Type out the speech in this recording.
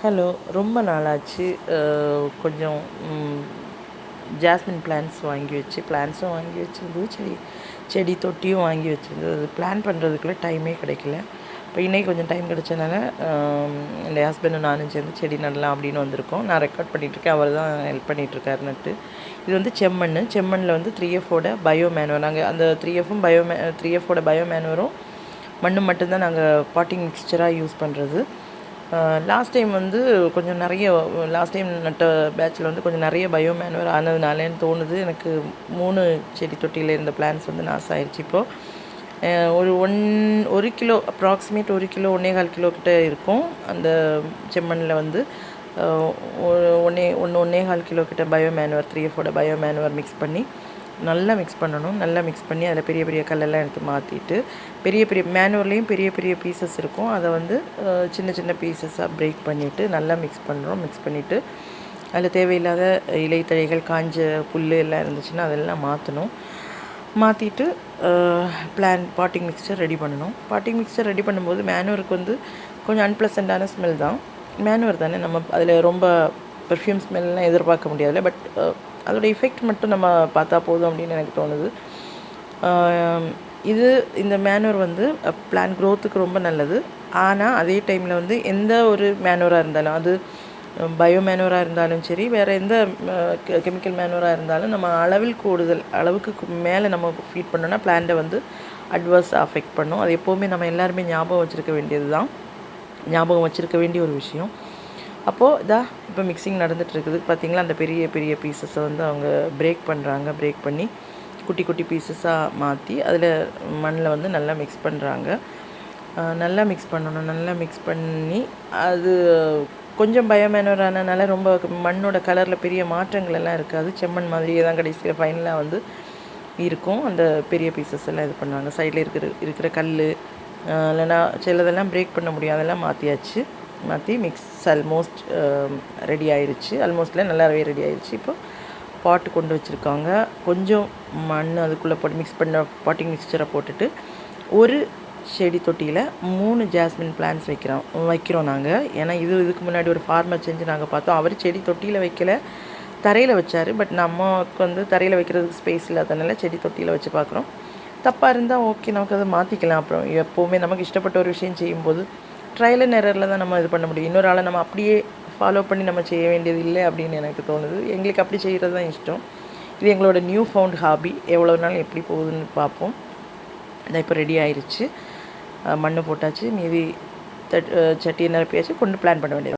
Hello, ரொம்ப நாளாச்சு. கொஞ்சம் ஜாஸ்மின் பிளான்ட்ஸும் வாங்கி வச்சிருந்தது. செடி தொட்டியும் வாங்கி வச்சுருந்தது. அது பிளான் பண்ணுறதுக்குள்ளே டைமே கிடைக்கல. இப்போ இன்றைக்கி கொஞ்சம் டைம் கிடைச்சனால என் ஹஸ்பண்டும் நானும் சேர்ந்து செடி நடலாம் அப்படின்னு வந்திருக்கோம். நான் ரெக்கார்ட் பண்ணிகிட்ருக்கேன், அவர் தான் ஹெல்ப் பண்ணிகிட்ருக்காரு நட்டு. இது வந்து செம்மண்ணில் வந்து 3Fோட பயோ மேனுவர். நாங்கள் அந்த 3Fோட பயோ மேனுவரும் மண்ணு மட்டும்தான் நாங்கள் பாட்டிங் மிக்சராக யூஸ் பண்ணுறது. லாஸ்ட் டைம் நட்ட பேட்சில் வந்து கொஞ்சம் நிறைய பயோ மேனுவர் ஆனதுனாலேன்னு தோணுது. எனக்கு 3 செடி தொட்டியில் இருந்த பிளான்ஸ் வந்து நாசம் ஆயிடுச்சு. இப்போது ஒரு கிலோ அப்ராக்சிமேட் 1 கிலோ 1.25 கிலோ கிட்ட இருக்கும். அந்த செம்மண்ணில் வந்து 1.25 கிலோ கிட்ட பயோ மேனுவர் 3Fோட பயோ மேனுவர் மிக்ஸ் பண்ணி நல்லா மிக்ஸ் பண்ணணும். நல்லா மிக்ஸ் பண்ணி அதில் பெரிய பெரிய கல்லெல்லாம் எடுத்து மாற்றிட்டு, பெரிய மேனுவர்லேயும் பெரிய பீசஸ் இருக்கும். அதை வந்து சின்ன சின்ன பீசஸாக பிரேக் பண்ணிவிட்டு நல்லா மிக்ஸ் பண்ணிவிட்டு அதில் தேவையில்லாத இலைத்தழைகள், காஞ்ச புல் எல்லாம் இருந்துச்சுன்னா அதெல்லாம் மாற்றிட்டு பாட்டிங் மிக்சர் ரெடி பண்ணணும். பாட்டிங் மிக்சர் ரெடி பண்ணும்போது மேனுவருக்கு வந்து கொஞ்சம் அன்பிளசண்ட்டான ஸ்மெல் தான். மேனுவர் தானே, நம்ம அதில் ரொம்ப பெர்ஃப்யூம் ஸ்மெல்லாம் எதிர்பார்க்க முடியாதுல்ல. பட் அதோட எஃபெக்ட் மட்டும் நம்ம பார்த்தா போதும் அப்படின்னு எனக்கு தோணுது. இந்த மேனுவர் வந்து பிளான்ட் க்ரோத்துக்கு ரொம்ப நல்லது. ஆனால் அதே டைமில் வந்து எந்த ஒரு மேனுவராக இருந்தாலும், அது பயோ மேனுவராக இருந்தாலும் சரி, வேறு எந்த கெமிக்கல் மேனுவராக இருந்தாலும், நம்ம அளவுக்கு மேலே நம்ம ஃபீட் பண்ணோன்னா பிளான்ட்டை வந்து அட்வர்ஸாக அஃபெக்ட் பண்ணும். அது எப்போவுமே நம்ம எல்லாருமே ஞாபகம் வச்சுருக்க வேண்டிய ஒரு விஷயம். அப்போது இப்போ மிக்சிங் நடந்துகிட்ருக்குது. பார்த்திங்களா, அந்த பெரிய பீசஸை வந்து அவங்க பிரேக் பண்ணி குட்டி பீசஸாக மாற்றி அதில் மண்ணில் வந்து நல்லா மிக்ஸ் பண்ணுறாங்க. நல்லா மிக்ஸ் பண்ணி அது கொஞ்சம் பயமேனுவர் ஆனதுனால ரொம்ப மண்ணோட கலரில் பெரிய மாற்றங்கள் எல்லாம் இருக்காது. செம்மண் மாதிரியே தான் கடைசியில் ஃபைனலாக வந்து இருக்கும். அந்த பெரிய பீசஸ் எல்லாம் இது பண்ணுவாங்க. சைடில் இருக்கிற கல் இல்லைன்னா சிலதெல்லாம் பிரேக் பண்ண முடியும், அதெல்லாம் மாற்றி மிக்ஸ் ஆல்மோஸ்ட் ரெடி ஆயிடுச்சு. நல்லாவே ரெடி ஆயிடுச்சு. இப்போ பாட்டு கொண்டு வச்சுருக்காங்க. கொஞ்சம் மண் அதுக்குள்ளே போட்டு மிக்ஸ் பண்ண பாட்டிங் மிக்சரை போட்டுட்டு ஒரு செடி தொட்டியில் 3 ஜாஸ்மின் பிளான்ட்ஸ் வைக்கிறோம் நாங்கள். ஏன்னா இதுக்கு முன்னாடி ஒரு ஃபார்மர் செஞ்சு நாங்கள் பார்த்தோம். அவர் செடி தொட்டியில் வைக்கல, தரையில் வச்சார். பட் நமக்கு வந்து தரையில் வைக்கிறதுக்கு ஸ்பேஸ் இல்லாதனால செடி தொட்டியில் வச்சு பார்க்குறோம். தப்பாக இருந்தால் ஓகே, நமக்கு அதை மாற்றிக்கலாம். அப்புறம் எப்போவுமே நமக்கு இஷ்டப்பட்ட ஒரு விஷயம் செய்யும்போது ட்ரையல் அண்ட் எரரில் தான் நம்ம இது பண்ண முடியும். இன்னொரு ஆளை நம்ம அப்படியே ஃபாலோ பண்ணி நம்ம செய்ய வேண்டியது இல்லை அப்படின்னு எனக்கு தோணுது. எங்களுக்கு அப்படி செய்கிறது தான் இஷ்டம். இது எங்களோட நியூ ஃபவுண்ட் ஹாபி. எவ்வளோ நாள் எப்படி போகுதுன்னு பார்ப்போம். இதான் இப்போ ரெடி ஆயிடுச்சு. மண் போட்டாச்சு, மீதி சட்டியை நிரப்பியாச்சு, கொண்டு பிளான் பண்ண வேண்டியது.